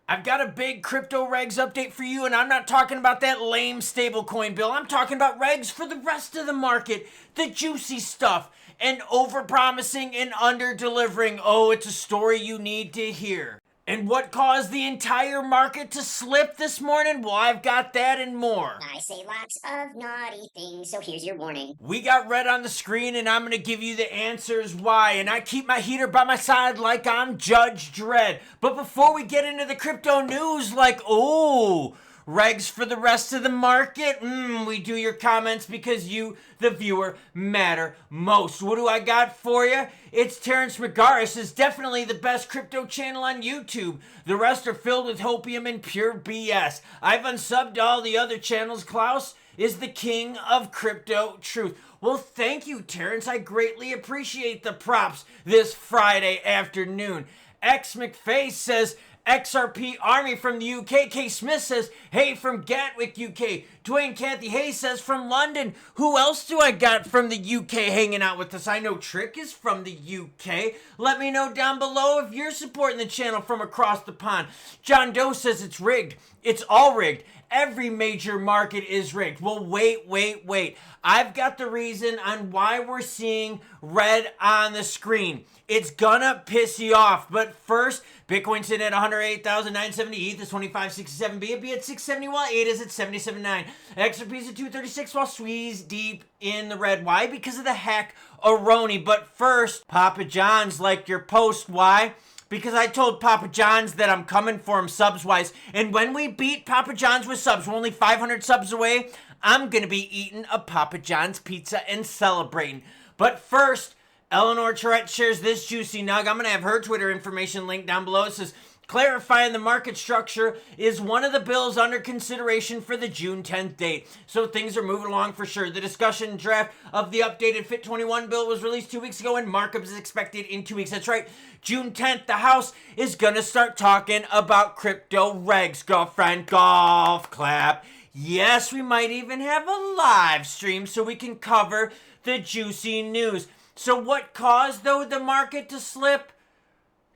I've got a big crypto regs update for you, and I'm not talking about that lame stablecoin bill. I'm talking about regs for the rest of the market, the juicy stuff, and overpromising and under-delivering. Oh, it's a story you need to hear. And what caused the entire market to slip this morning? Well, I've got that and more. I say lots of naughty things, so here's your warning. We got red on the screen, and I'm going to give you the answers why. And I keep my heater by my side like I'm Judge Dredd. But before we get into the crypto news, like, oh, regs for the rest of the market, we do your comments because you, the viewer, matter most. What do I got for you? It's Terrence McGarris is definitely the best crypto channel on YouTube. The rest are filled with hopium and pure BS. I've unsubbed all the other channels. Klaus is the king of crypto truth. Well, thank you, Terrence. I greatly appreciate the props this Friday afternoon. X McFace says, XRP Army from the UK. K Smith says, hey, from Gatwick, UK. Dwayne Cathy Hayes says, from London. Who else do I got from the UK hanging out with us? I know Trick is from the UK. Let me know down below if you're supporting the channel from across the pond. John Doe says it's rigged. It's all rigged. Every major market is rigged. Well, wait. I've got the reason on why we're seeing red on the screen. It's gonna piss you off. But first, Bitcoin's sitting at 108,970. ETH is 2567. BNB at 670 while ADA is at 77.9. XRP's at 236 while Squeeze deep in the red. Why? Because of the hack-a-roni. But first, Papa John's liked your post. Why? Because I told Papa John's that I'm coming for him subs-wise. And when we beat Papa John's with subs, we're only 500 subs away, I'm going to be eating a Papa John's pizza and celebrating. But first, Eleanor Tourette shares this juicy nug. I'm going to have her Twitter information linked down below. It says, clarifying the market structure is one of the bills under consideration for the June 10th date. So things are moving along for sure. The discussion draft of the updated Fit 21 bill was released 2 weeks ago and markup is expected in 2 weeks. That's right. June 10th, the House is going to start talking about crypto regs. Girlfriend, golf clap. Yes, we might even have a live stream so we can cover the juicy news. So what caused, though, the market to slip?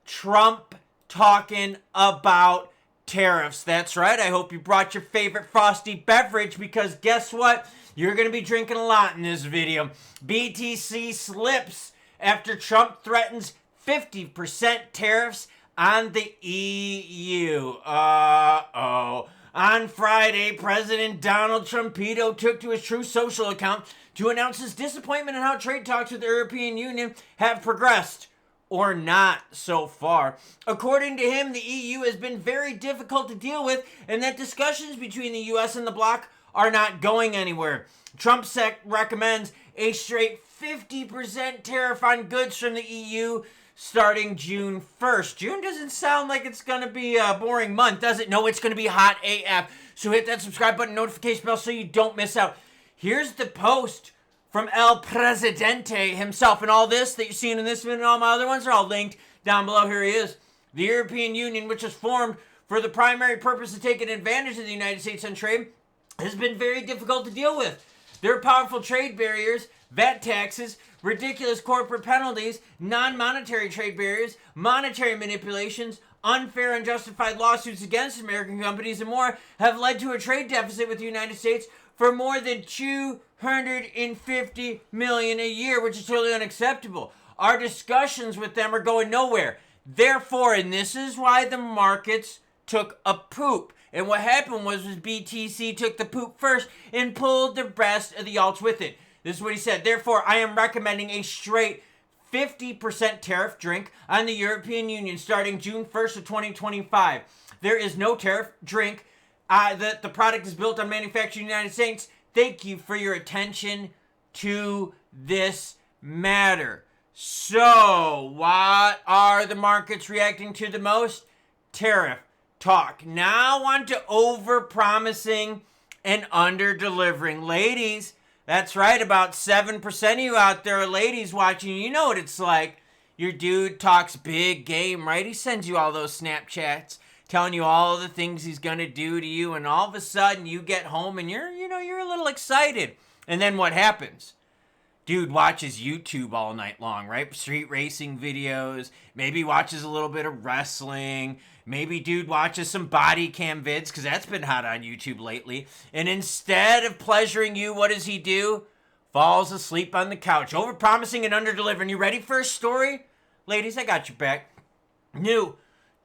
Trump talking about tariffs. That's right. I hope you brought your favorite frosty beverage because guess what? You're going to be drinking a lot in this video. BTC slips after Trump threatens 50% tariffs on the EU. On Friday, President Donald Trumpito took to his Truth Social account to announce his disappointment in how trade talks with the European Union have progressed. Or not so far. According to him, the EU has been very difficult to deal with and that discussions between the US and the bloc are not going anywhere. Trump recommends a straight 50% tariff on goods from the EU starting June 1st. June doesn't sound like it's going to be a boring month, does it? No, it's going to be hot AF. So hit that subscribe button, notification bell so you don't miss out. Here's the post from El Presidente himself. And all this that you're seeing in this video and all my other ones are all linked down below. Here he is. The European Union, which was formed for the primary purpose of taking advantage of the United States on trade, has been very difficult to deal with. There are powerful trade barriers, VAT taxes, ridiculous corporate penalties, non-monetary trade barriers, monetary manipulations, unfair and unjustified lawsuits against American companies, and more have led to a trade deficit with the United States for more than $250 million a year, which is totally unacceptable. Our discussions with them are going nowhere. Therefore, and this is why the markets took a poop. And what happened was BTC took the poop first and pulled the rest of the alts with it. This is what he said. Therefore, I am recommending a straight 50% tariff drink on the European Union starting June 1st of 2025. There is no tariff drink. The product is built on manufactured in the United States. Thank you for your attention to this matter. So, what are the markets reacting to the most? Tariff talk. Now on to over-promising and under-delivering. Ladies, that's right, about 7% of you out there are ladies watching. You know what it's like. Your dude talks big game, right? He sends you all those Snapchats telling you all the things he's going to do to you, and all of a sudden you get home and you're a little excited. And then what happens? Dude watches YouTube all night long, right? Street racing videos. Maybe watches a little bit of wrestling. Maybe dude watches some body cam vids because that's been hot on YouTube lately. And instead of pleasuring you, what does he do? Falls asleep on the couch, overpromising and underdelivering. You ready for a story? Ladies, I got your back. New.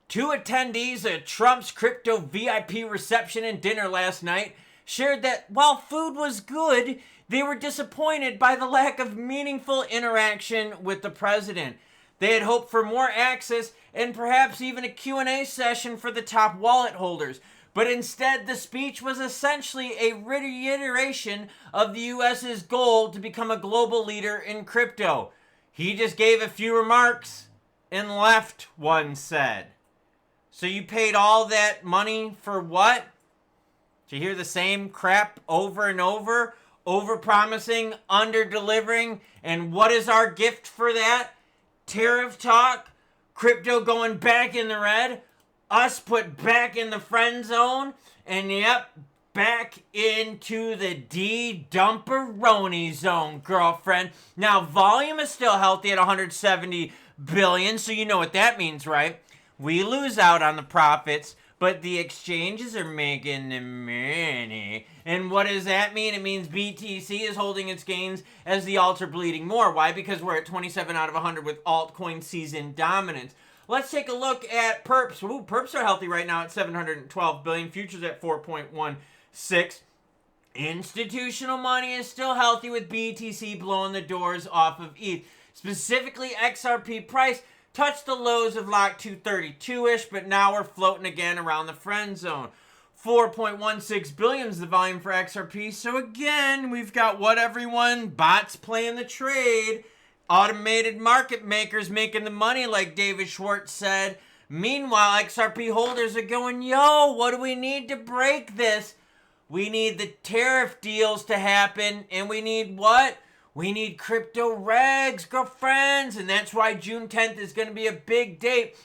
Two attendees at Trump's crypto VIP reception and dinner last night shared that while food was good, they were disappointed by the lack of meaningful interaction with the president. They had hoped for more access and perhaps even a Q&A session for the top wallet holders. But instead, the speech was essentially a reiteration of the US's goal to become a global leader in crypto. He just gave a few remarks and left, one said. So you paid all that money for what? To hear the same crap over and over? Over-promising, under-delivering, and what is our gift for that? Tariff talk, crypto going back in the red, us put back in the friend zone, and yep, back into the D-dumperoni zone, girlfriend. Now, volume is still healthy at 170 billion, so you know what that means, right? We lose out on the profits, but the exchanges are making the money. And what does that mean? It means BTC is holding its gains as the alts are bleeding more. Why? Because we're at 27 out of 100 with altcoin season dominance. Let's take a look at perps. Ooh, perps are healthy right now at 712 billion. Futures at 4.16. Institutional money is still healthy with BTC blowing the doors off of ETH. Specifically, XRP price touched the lows of like 232-ish, but now we're floating again around the friend zone. 4.16 billion is the volume for XRP. So again, we've got what everyone, bots playing the trade, automated market makers making the money like David Schwartz said. Meanwhile, XRP holders are going, yo, what do we need to break this? We need the tariff deals to happen, and we need what? We need crypto regs, girlfriends, and that's why June 10th is going to be a big date,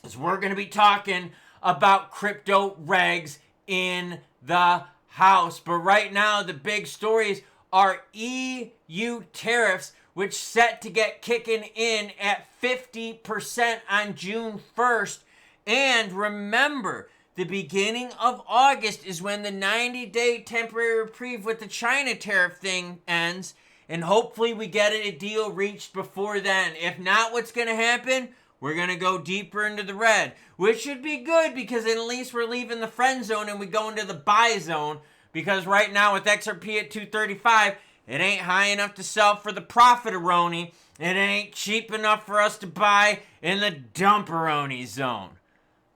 as we're going to be talking about crypto regs in the house. But right now, the big stories are EU tariffs, which set to get kicking in at 50% on June 1st. And remember, the beginning of August is when the 90-day temporary reprieve with the China tariff thing ends. And hopefully we get a deal reached before then. If not, what's going to happen? We're going to go deeper into the red, which should be good because at least we're leaving the friend zone and we go into the buy zone. Because right now with XRP at 235, it ain't high enough to sell for the profiteroni. It ain't cheap enough for us to buy in the dumperoni zone.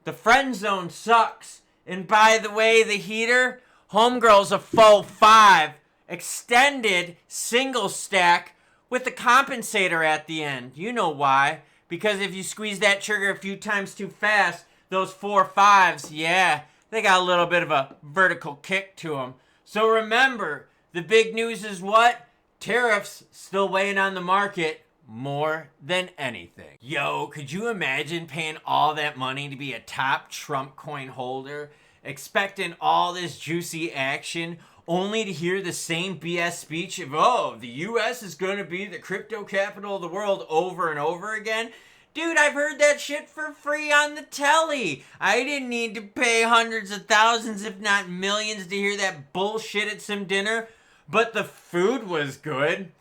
The friend zone sucks. And by the way, the heater, homegirl's a full 5. Extended single stack with the compensator at the end. You know why. Because if you squeeze that trigger a few times too fast, those 4-5s, yeah, they got a little bit of a vertical kick to them. So remember, the big news is what? Tariffs still weighing on the market more than anything. Yo, could you imagine paying all that money to be a top Trump coin holder, expecting all this juicy action, only to hear the same BS speech of, oh, the US is going to be the crypto capital of the world over and over again? Dude, I've heard that shit for free on the telly. I didn't need to pay hundreds of thousands, if not millions, to hear that bullshit at some dinner. But the food was good.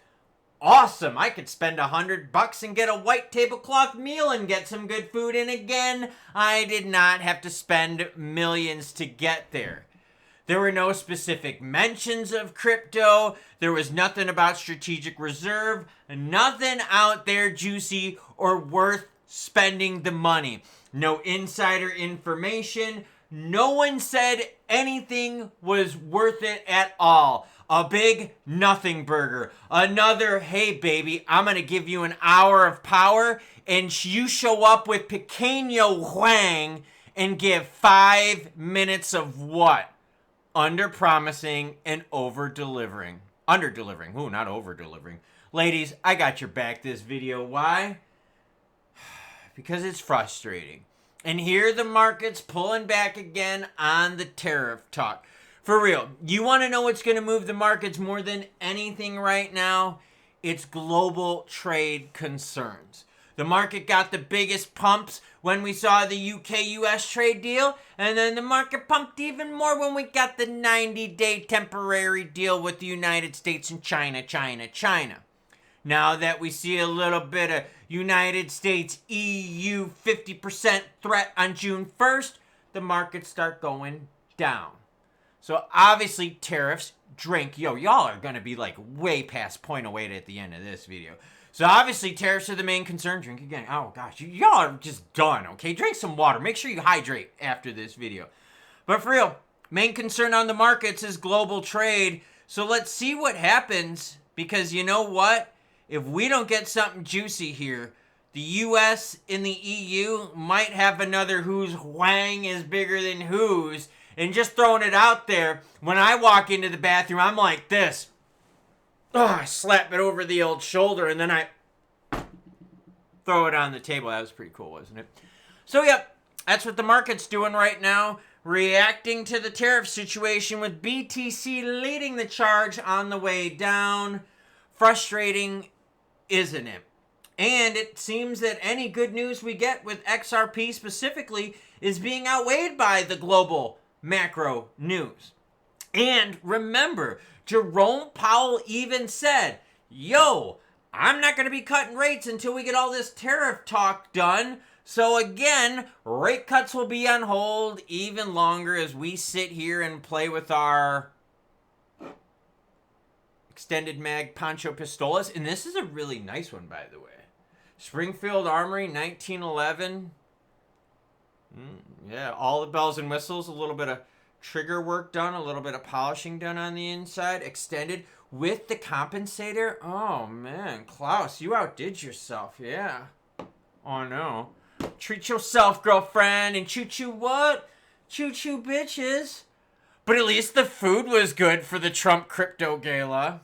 Awesome. I could spend $100 and get a white tablecloth meal and get some good food. And again, I did not have to spend millions to get there. There were no specific mentions of crypto. There was nothing about strategic reserve. Nothing out there juicy or worth spending the money. No insider information. No one said anything was worth it at all. A big nothing burger. Another, hey baby, I'm going to give you an hour of power and you show up with Pequeño Huang and give 5 minutes of what? Under-promising and over-delivering. Under-delivering. Ooh, not over-delivering. Ladies, I got your back this video. Why? Because it's frustrating. And here the market's pulling back again on the tariff talk. For real, you want to know what's going to move the markets more than anything right now? It's global trade concerns. The market got the biggest pumps when we saw the UK-US trade deal, and then the market pumped even more when we got the 90-day temporary deal with the United States and China. Now that we see a little bit of United States EU 50% threat on June 1st, the markets start going down. So obviously tariffs drink. Y'all are going to be like way past 0.08 at the end of this video. So obviously tariffs are the main concern. Drink again. Oh gosh, y'all are just done, okay? Drink some water. Make sure you hydrate after this video. But for real, main concern on the markets is global trade. So let's see what happens, because you know what? If we don't get something juicy here, the US and the EU might have another whose wang is bigger than whose. And just throwing it out there, when I walk into the bathroom, I'm like this. Oh, I slap it over the old shoulder, and then I throw it on the table. That was pretty cool, wasn't it? So, yep, that's what the market's doing right now, reacting to the tariff situation with BTC leading the charge on the way down. Frustrating, isn't it? And it seems that any good news we get with XRP specifically is being outweighed by the global macro news. And remember, Jerome Powell even said, yo, I'm not going to be cutting rates until we get all this tariff talk done. So again, rate cuts will be on hold even longer as we sit here and play with our extended mag Pancho Pistolas. And this is a really nice one, by the way. Springfield Armory, 1911. Yeah, all the bells and whistles, a little bit of trigger work done, a little bit of polishing done on the inside, extended with the compensator. Oh man, Klaus, you outdid yourself. Yeah. Oh no. Treat yourself, girlfriend, and choo-choo what? Choo-choo bitches. But at least the food was good for the Trump crypto gala.